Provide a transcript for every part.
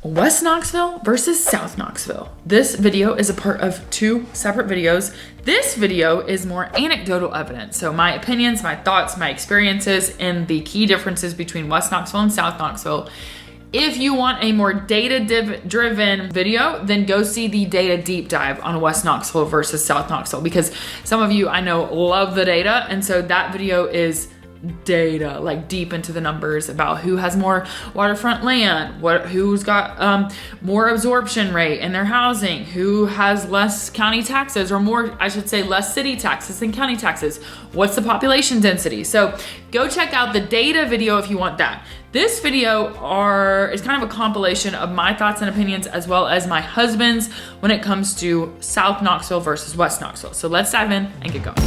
West Knoxville versus South Knoxville. This video is a part of 2 separate videos. This video is more anecdotal evidence. So my opinions, my thoughts, my experiences, and the key differences between West Knoxville and South Knoxville. If you want a more data-driven video, then go see the data deep dive on West Knoxville versus South Knoxville, because some of you I know love the data, and so that video is data, like deep into the numbers about who has more waterfront land, who's got more absorption rate in their housing, who has less county taxes, or more, I should say, less city taxes than county taxes. What's the population density? So go check out the data video if you want that. This video is kind of a compilation of my thoughts and opinions as well as my husband's when it comes to South Knoxville versus West Knoxville. So let's dive in and get going.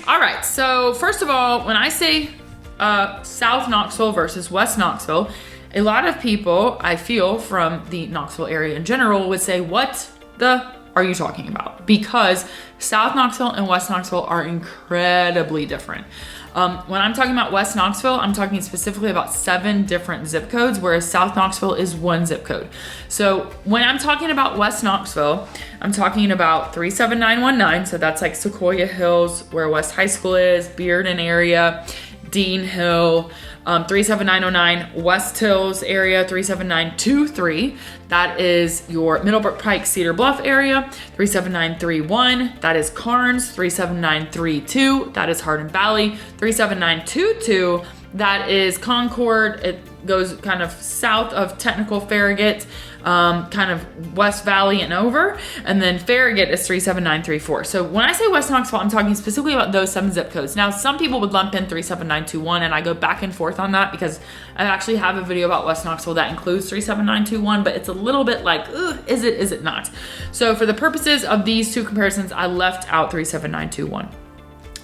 All right, so first of all, when I say South Knoxville versus West Knoxville, a lot of people, I feel, from the Knoxville area in general would say, what the are you talking about? Because South Knoxville and West Knoxville are incredibly different. When I'm talking about West Knoxville, I'm talking specifically about 7 different zip codes, whereas South Knoxville is 1 zip code. So when I'm talking about West Knoxville, I'm talking about 37919. So that's like Sequoia Hills, where West High School is, Bearden area, Dean Hill, 37909, West Hills area, 37923. That is your Middlebrook Pike, Cedar Bluff area. 37931, that is Carnes. 37932, that is Hardin Valley. 37922, that is Concord. It goes kind of south of Technical Farragut, kind of West Valley and over. And then Farragut is 37934. So when I say West Knoxville, I'm talking specifically about those 7 zip codes. Now, some people would lump in 37921, and I go back and forth on that because I actually have a video about West Knoxville that includes 37921, but it's a little bit like, is it not? So for the purposes of these 2 comparisons, I left out 37921.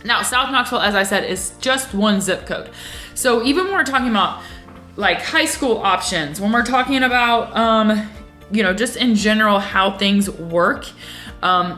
Now, South Knoxville, as I said, is just 1 zip code. So even when we're talking about like high school options, when we're talking about, just in general, how things work,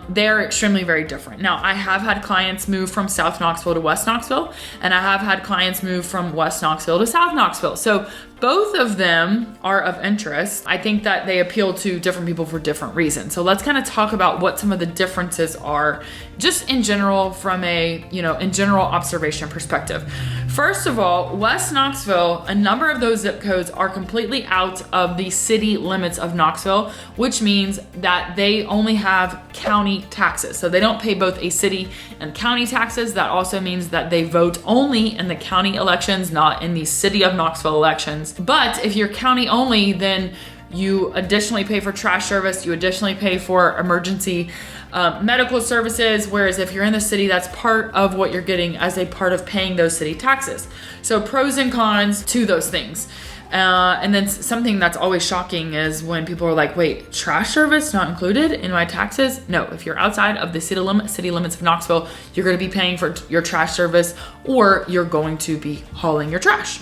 they're extremely very different. Now, I have had clients move from South Knoxville to West Knoxville, and I have had clients move from West Knoxville to South Knoxville. So both of them are of interest. I think that they appeal to different people for different reasons. So let's kind of talk about what some of the differences are just in general from a, in general observation perspective. First of all, West Knoxville, a number of those zip codes are completely out of the city limits of Knoxville, which means that they only have county taxes. So they don't pay both a city and county taxes. That also means that they vote only in the county elections, not in the city of Knoxville elections. But if you're county only, then you additionally pay for trash service, you additionally pay for emergency medical services, whereas if you're in the city, that's part of what you're getting as a part of paying those city taxes. So pros and cons to those things. And then something that's always shocking is when people are like, wait, trash service not included in my taxes? No, if you're outside of the city limits of Knoxville, you're going to be paying for your trash service, or you're going to be hauling your trash.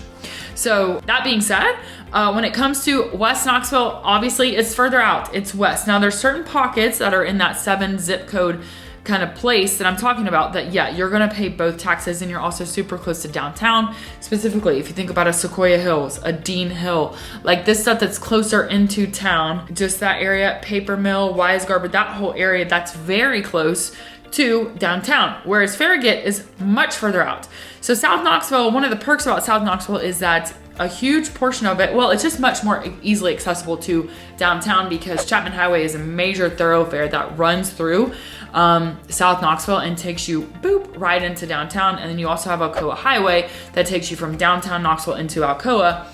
So that being said, when it comes to West Knoxville, obviously it's further out, it's west. Now there's certain pockets that are in that 7 zip code kind of place that I'm talking about that, yeah, you're gonna pay both taxes, and you're also super close to downtown. Specifically, if you think about a Sequoia Hills, a Dean Hill, like this stuff that's closer into town, just that area, Paper Mill, Wise Garber, that whole area, that's very close to downtown, whereas Farragut is much further out. So South Knoxville, one of the perks about South Knoxville is that a huge portion of it, well, it's just much more easily accessible to downtown because Chapman Highway is a major thoroughfare that runs through South Knoxville and takes you right into downtown. And then you also have Alcoa Highway that takes you from downtown Knoxville into Alcoa,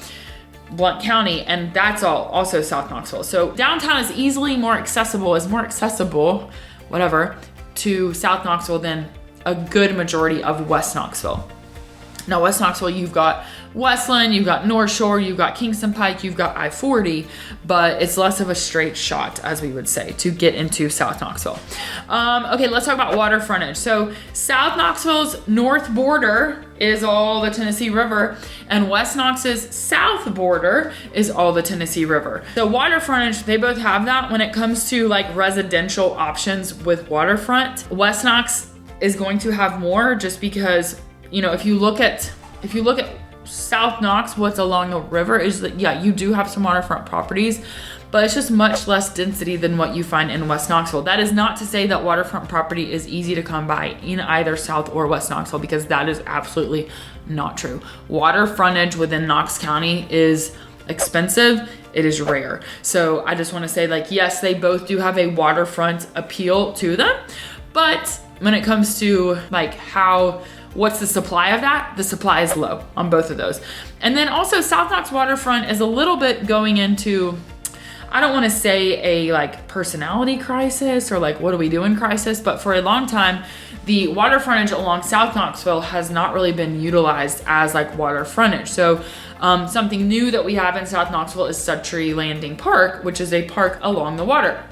Blount County, and that's also South Knoxville. So downtown is more accessible to South Knoxville than a good majority of West Knoxville. Now, West Knoxville, you've got Westland, you've got North Shore, you've got Kingston Pike, you've got I-40, but it's less of a straight shot, as we would say, to get into South Knoxville. Okay, let's talk about water frontage. So South Knoxville's north border is all the Tennessee River, and West Knox's south border is all the Tennessee River. So water frontage, they both have that. When it comes to like residential options with waterfront, West Knox is going to have more just because you know, if you look at South Knox, what's along the river is that, yeah, you do have some waterfront properties, but it's just much less density than what you find in West Knoxville. That is not to say that waterfront property is easy to come by in either South or West Knoxville, because that is absolutely not true. Water frontage within Knox County is expensive. It is rare. So I just want to say, like, yes, they both do have a waterfront appeal to them, but when it comes to like what's the supply of that? The supply is low on both of those. And then also South Knox waterfront is a little bit going into, I don't want to say a like personality crisis or like what do we do in crisis, but for a long time, the water frontage along South Knoxville has not really been utilized as like water frontage. So something new that we have in South Knoxville is Suttree Landing Park, which is a park along the water.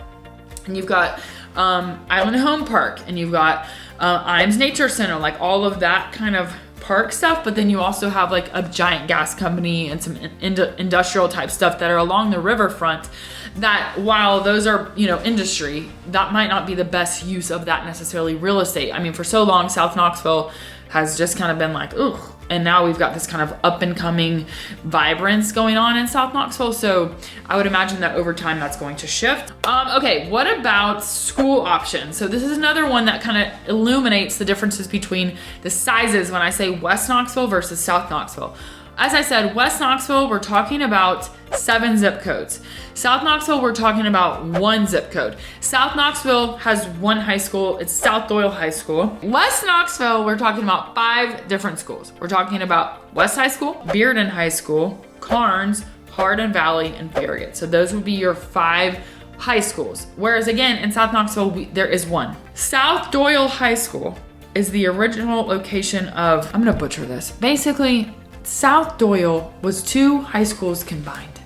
And you've got Island Home Park, and you've got Imes Nature Center, like all of that kind of park stuff. But then you also have like a giant gas company and some industrial type stuff that are along the riverfront, that while those are, you know, industry, that might not be the best use of that necessarily real estate. I mean, for so long, South Knoxville has just kind of been like, ugh. And now we've got this kind of up and coming vibrance going on in South Knoxville. So I would imagine that over time that's going to shift. Okay, what about school options? So this is another one that kind of illuminates the differences between the sizes when I say West Knoxville versus South Knoxville. As I said, West Knoxville, we're talking about 7 zip codes. South Knoxville, we're talking about 1 zip code. South Knoxville has 1 high school. It's South Doyle High School. West Knoxville, we're talking about 5 different schools. We're talking about West High School, Bearden High School, Carnes, Hardin Valley, and Farragut. So those would be your 5 high schools. Whereas again, in South Knoxville, there is 1. South Doyle High School is the original location of, I'm gonna butcher this. Basically, South Doyle was 2 high schools combined.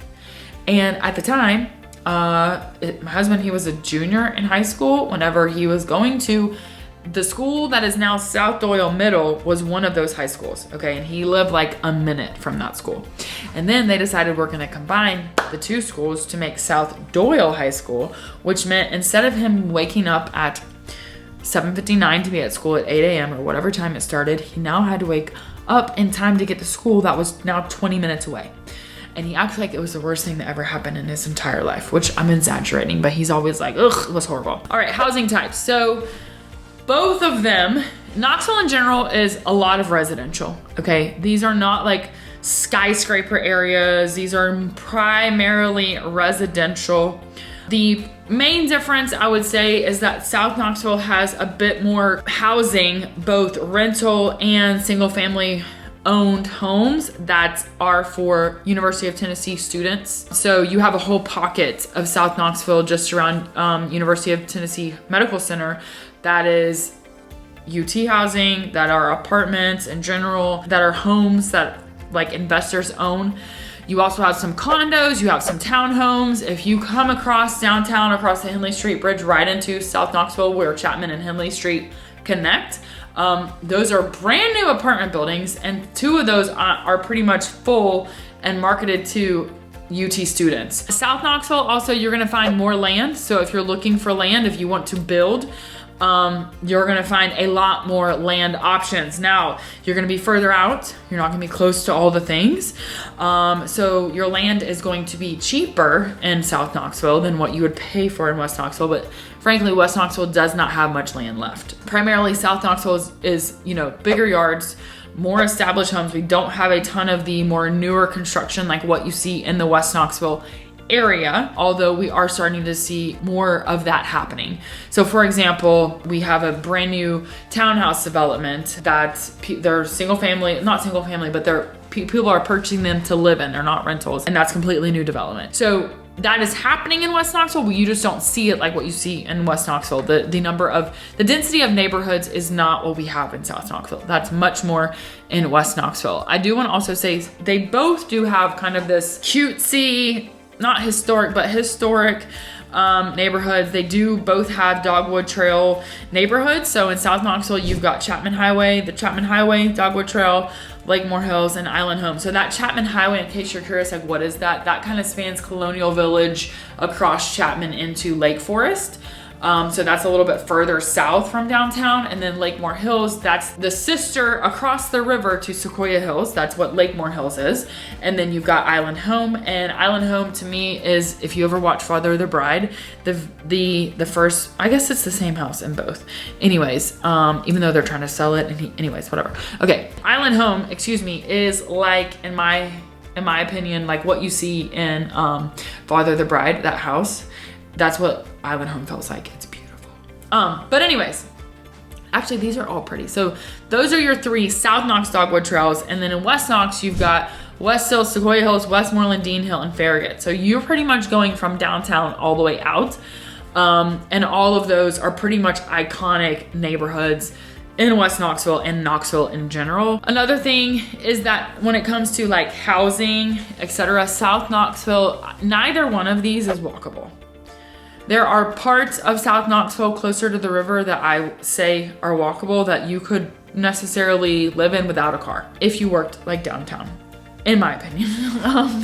And at the time, my husband, he was a junior in high school. Whenever he was going to the school that is now South Doyle Middle was one of those high schools, okay? And he lived like a minute from that school. And then they decided we're gonna combine the 2 schools to make South Doyle High School, which meant instead of him waking up at 7:59 to be at school at 8 a.m. or whatever time it started, he now had to wake up in time to get to school that was now 20 minutes away. And he acted like it was the worst thing that ever happened in his entire life, which I'm exaggerating, but he's always like, ugh, it was horrible. All right, housing types. So both of them, Knoxville in general is a lot of residential, okay? These are not like skyscraper areas. These are primarily residential. The main difference I would say is that South Knoxville has a bit more housing, both rental and single family owned homes that are for University of Tennessee students. So you have a whole pocket of South Knoxville just around University of Tennessee Medical Center that is UT housing, that are apartments in general, that are homes that like investors own. You also have some condos, you have some townhomes. If you come across downtown, across the Henley Street Bridge, right into South Knoxville where Chapman and Henley Street connect, those are brand new apartment buildings, and 2 of those are pretty much full and marketed to UT students. South Knoxville, also, you're gonna find more land. So if you're looking for land, if you want to build, you're gonna find a lot more land options. Now, you're gonna be further out. You're not gonna be close to all the things. So your land is going to be cheaper in South Knoxville than what you would pay for in West Knoxville. But frankly, West Knoxville does not have much land left. Primarily, South Knoxville is bigger yards, more established homes. We don't have a ton of the more newer construction like what you see in the West Knoxville area, although we are starting to see more of that happening. So for example, we have a brand new townhouse development that they're not single family, but people are purchasing them to live in. They're not rentals, and that's completely new development. So that is happening in West Knoxville, but you just don't see it like what you see in West Knoxville. The density of neighborhoods is not what we have in South Knoxville. That's much more in West Knoxville. I do want to also say they both do have kind of this cutesy, not historic, but historic neighborhoods. They do both have Dogwood Trail neighborhoods. So in South Knoxville, you've got Chapman Highway, the Chapman Highway, Dogwood Trail, Lakemore Hills, and Island Home. So that Chapman Highway, in case you're curious, like what is that? That kind of spans Colonial Village across Chapman into Lake Forest. So that's a little bit further south from downtown. And then Lakemore Hills, that's the sister across the river to Sequoia Hills. That's what Lakemore Hills is. And then you've got Island Home. And Island Home to me is, if you ever watch Father of the Bride, the first, I guess it's the same house in both. Anyways, even though they're trying to sell it, and anyways, whatever. Okay, Island Home, is like, in my opinion, like what you see in Father of the Bride, that house. That's what Island Home feels like. It's beautiful. But anyways, actually these are all pretty. So those are your 3 South Knox Dogwood Trails. And then in West Knox, you've got West Hill, Sequoia Hills, Westmoreland, Dean Hill, and Farragut. So you're pretty much going from downtown all the way out. And all of those are pretty much iconic neighborhoods in West Knoxville and Knoxville in general. Another thing is that when it comes to like housing, etc., South Knoxville, neither one of these is walkable. There are parts of South Knoxville closer to the river that I say are walkable that you could necessarily live in without a car if you worked like downtown, in my opinion.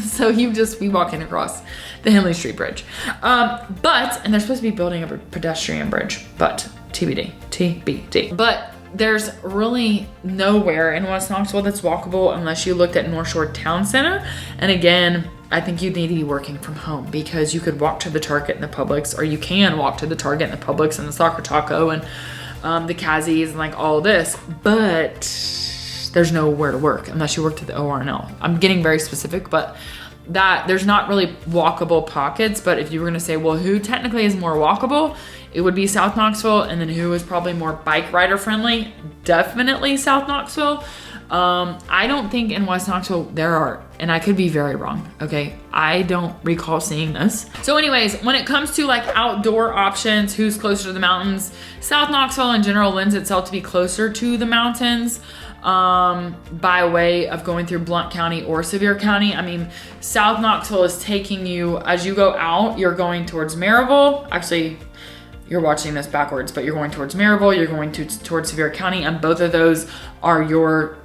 So you just be walking across the Henley Street Bridge. And they're supposed to be building a pedestrian bridge, but TBD. But there's really nowhere in West Knoxville that's walkable unless you looked at North Shore Town Center. And again, I think you need to be working from home because you could walk to the Target and the Publix, or you can walk to the Target and the Publix and the Soccer Taco and the Kazzies and like all this, but there's nowhere to work unless you work at the ORNL. I'm getting very specific, but that there's not really walkable pockets. But if you were gonna say, well, who technically is more walkable, it would be South Knoxville. And then who is probably more bike rider friendly? Definitely South Knoxville. I don't think in West Knoxville there are, and I could be very wrong, okay? I don't recall seeing this. So anyways, when it comes to like outdoor options, who's closer to the mountains, South Knoxville in general lends itself to be closer to the mountains by way of going through Blount County or Sevier County. I mean, South Knoxville is taking you, as you go out, you're going towards Maryville. Actually, you're watching this backwards, but you're going towards Maryville, you're going towards Sevier County, and both of those are your,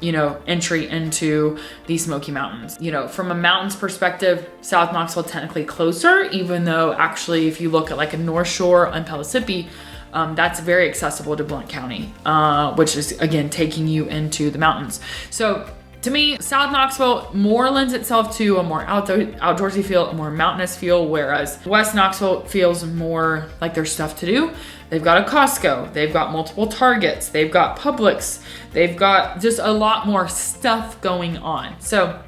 entry into the Smoky Mountains. From a mountains perspective, South Knoxville technically closer, even though actually if you look at like a North Shore and Pellissippi, that's very accessible to Blount County, which is again taking you into the mountains. So to me, South Knoxville more lends itself to a more outdoorsy feel, a more mountainous feel, whereas West Knoxville feels more like there's stuff to do. They've got a Costco, they've got multiple Targets, they've got Publix, they've got just a lot more stuff going on. So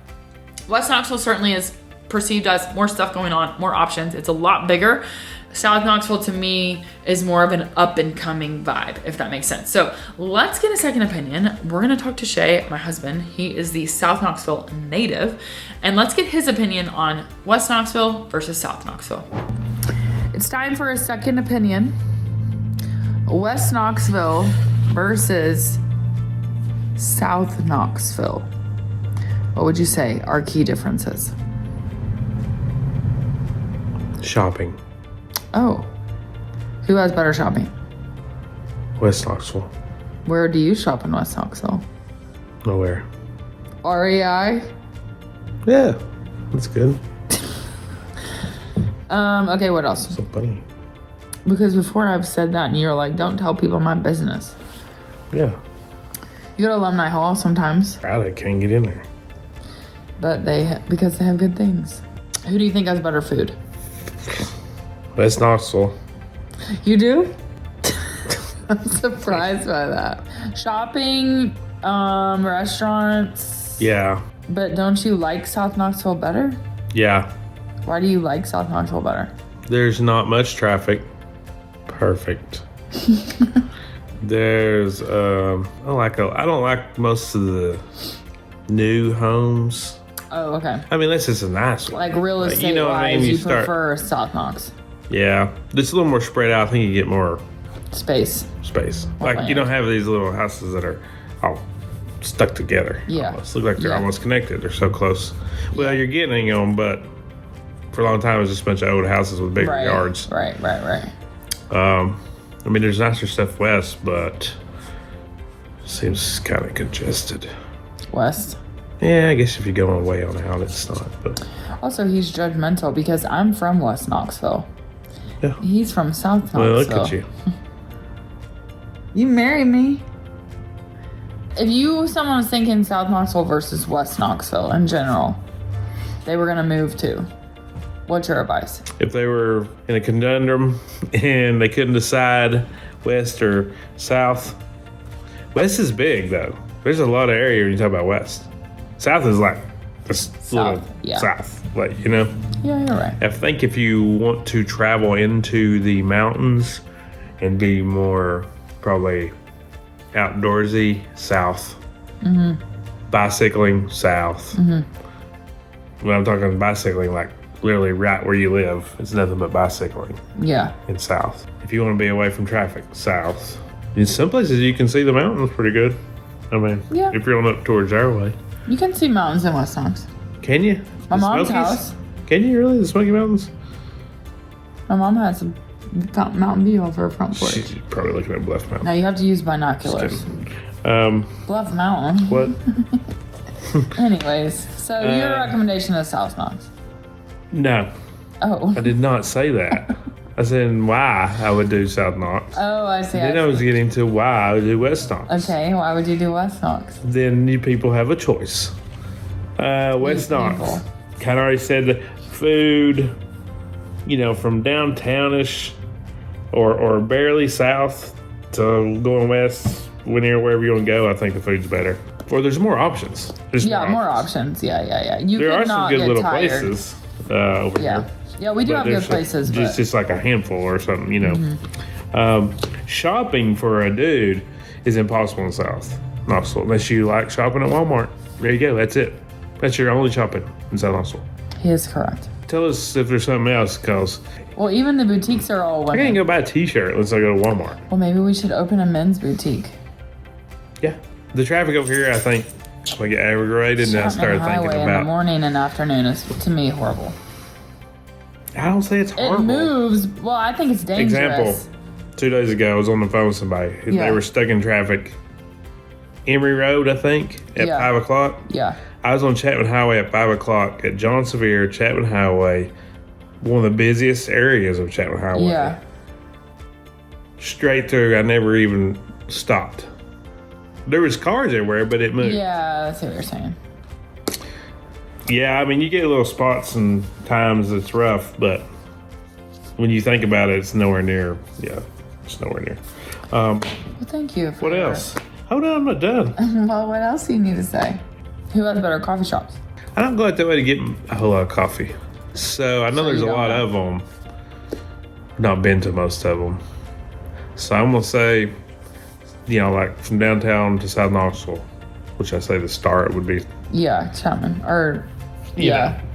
West Knoxville certainly is perceived as more stuff going on, more options. It's a lot bigger. South Knoxville to me is more of an up and coming vibe, if that makes sense. So let's get a second opinion. We're gonna talk to Shay, my husband. He is the South Knoxville native, and let's get his opinion on West Knoxville versus South Knoxville. It's time for a second opinion. West Knoxville versus South Knoxville. What would you say are key differences? Shopping. Oh, who has better shopping? West Knoxville. Where do you shop in West Knoxville? Nowhere. REI? Yeah, that's good. Okay, what else? So funny. Because before I've said that and you're like, don't tell people my business. Yeah. You go to Alumni Hall sometimes. I can't get in there. But because they have good things. Who do you think has better food? West Knoxville. You do? I'm surprised by that. Shopping, restaurants. Yeah. But don't you like South Knoxville better? Yeah. Why do you like South Knoxville better? There's not much traffic. Perfect. There's I don't like most of the new homes. Oh, okay. I mean, this is a nice one. Like real estate wise, you prefer South Knox. Yeah. It's a little more spread out. I think you get more space. Like you don't have these little houses that are all stuck together. Yeah. Almost. Look like they're almost connected. They're so close. Well, you're getting them, but for a long time it was just a bunch of old houses with big yards. Right. I mean, there's nicer stuff west, but it seems kind of congested. West? Yeah, I guess if you're going way on out, it's not. But also, he's judgmental because I'm from West Knoxville. Yeah. He's from South Knoxville. Well, look at you. You marry me. If someone was thinking South Knoxville versus West Knoxville in general, they were gonna move to, what's your advice? If they were in a conundrum and they couldn't decide west or south, west is big though. There's a lot of area when you talk about west. South is like South, yeah. south, like, you know. Yeah, you're right. I think if you want to travel into the mountains and be more probably outdoorsy, south. Mm-hmm. Bicycling, south. Mm-hmm. When I'm talking bicycling, like literally right where you live, it's nothing but bicycling. Yeah. In south. If you want to be away from traffic, south. In some places you can see the mountains pretty good. I mean, yeah. If you're on up towards our way. You can see mountains in West Knox. Can you? My mom's house. Can you really? The Smoky Mountains? My mom has a mountain view over her front porch. She's probably looking at Bluff Mountain. Now you have to use binoculars. Bluff Mountain. What? Anyways, so your recommendation is South Knox? No. Oh. I did not say that. I said why I would do South Knox. Oh, I see. Then I was getting to why I would do West Knox. Okay, why would you do West Knox? Then you people have a choice. West Knox. Kind of already said the food, you know, from downtownish or barely south to going west, wherever you want to go, I think the food's better. Or there's more options. More options. Yeah. There are some good little places over here. Yeah, we do have good places. Just like a handful or something, you know. Mm-hmm. Shopping for a dude is impossible in South Knoxville unless you like shopping at Walmart. There you go. That's it. That's your only shopping in South Knoxville. He is correct. Tell us if there's something else, because... Well, even the boutiques are all women. I can't go buy a t-shirt unless I go to Walmart. Well, maybe we should open a men's boutique. Yeah. The traffic over here, I think, will get aggravated, and I started thinking about... in the morning and afternoon is, to me, horrible. I don't say it's horrible. It moves. Well, I think it's dangerous. Example, 2 days ago, I was on the phone with somebody. They were stuck in traffic. Emery Road, I think, at 5 o'clock. Yeah. I was on Chapman Highway at 5 o'clock at John Sevier, Chapman Highway, one of the busiest areas of Chapman Highway. Yeah. Straight through. I never even stopped. There was cars everywhere, but it moved. Yeah, that's what you're saying. Yeah, I mean, you get little spots and times it's rough, but when you think about it, it's nowhere near. Yeah, it's nowhere near. Well, thank you. What else? Hold on, I'm not done. Well, what else do you need to say? Who has better coffee shops? I don't go out that way to get a whole lot of coffee. So I know there's a lot of them. Not been to most of them. So I'm going to say, you know, like from downtown to South Knoxville, which I say the start would be. Yeah, Chapman. Or,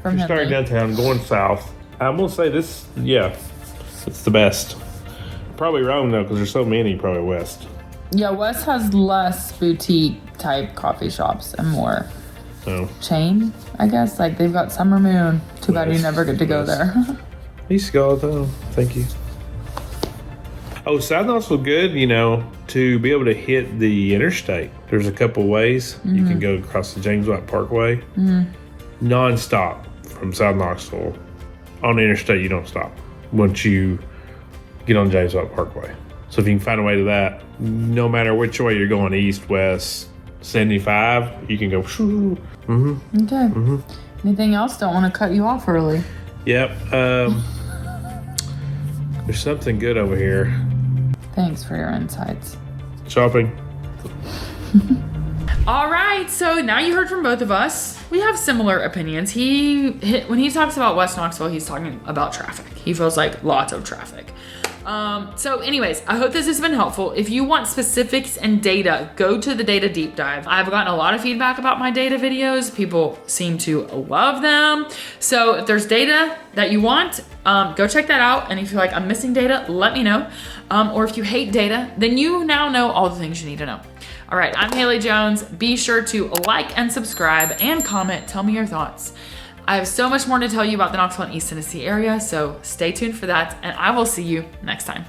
from you start downtown, going south. I'm going to say this, it's the best. Probably wrong, though, because there's so many, probably west. Yeah, west has less boutique-type coffee shops and more chain, I guess. Like, they've got Summer Moon. Too bad you never get to go there. I used to go all the time. Thank you. Oh, South Knoxville good, you know, to be able to hit the interstate. There's a couple ways. Mm-hmm. You can go across the James White Parkway. Mm-hmm. Non-stop from South Knoxville. On the interstate, you don't stop once you get on James White Parkway. So if you can find a way to that, no matter which way you're going, east, west, 75, you can go. Mm-hmm. Okay. Mm-hmm. Anything else? Don't want to cut you off early. Yep. There's something good over here. Thanks for your insights. Shopping. All right, so now you heard from both of us. We have similar opinions. When he talks about West Knoxville, he's talking about traffic. He feels like lots of traffic. So anyways, I hope this has been helpful. If you want specifics and data, go to the data deep dive. I've gotten a lot of feedback about my data videos. People seem to love them. So if there's data that you want, go check that out. And if you're like, I'm missing data, let me know. Or if you hate data, then you now know all the things you need to know. All right, I'm Haley Jones. Be sure to like and subscribe and comment. Tell me your thoughts. I have so much more to tell you about the Knoxville and East Tennessee area, so stay tuned for that, and I will see you next time.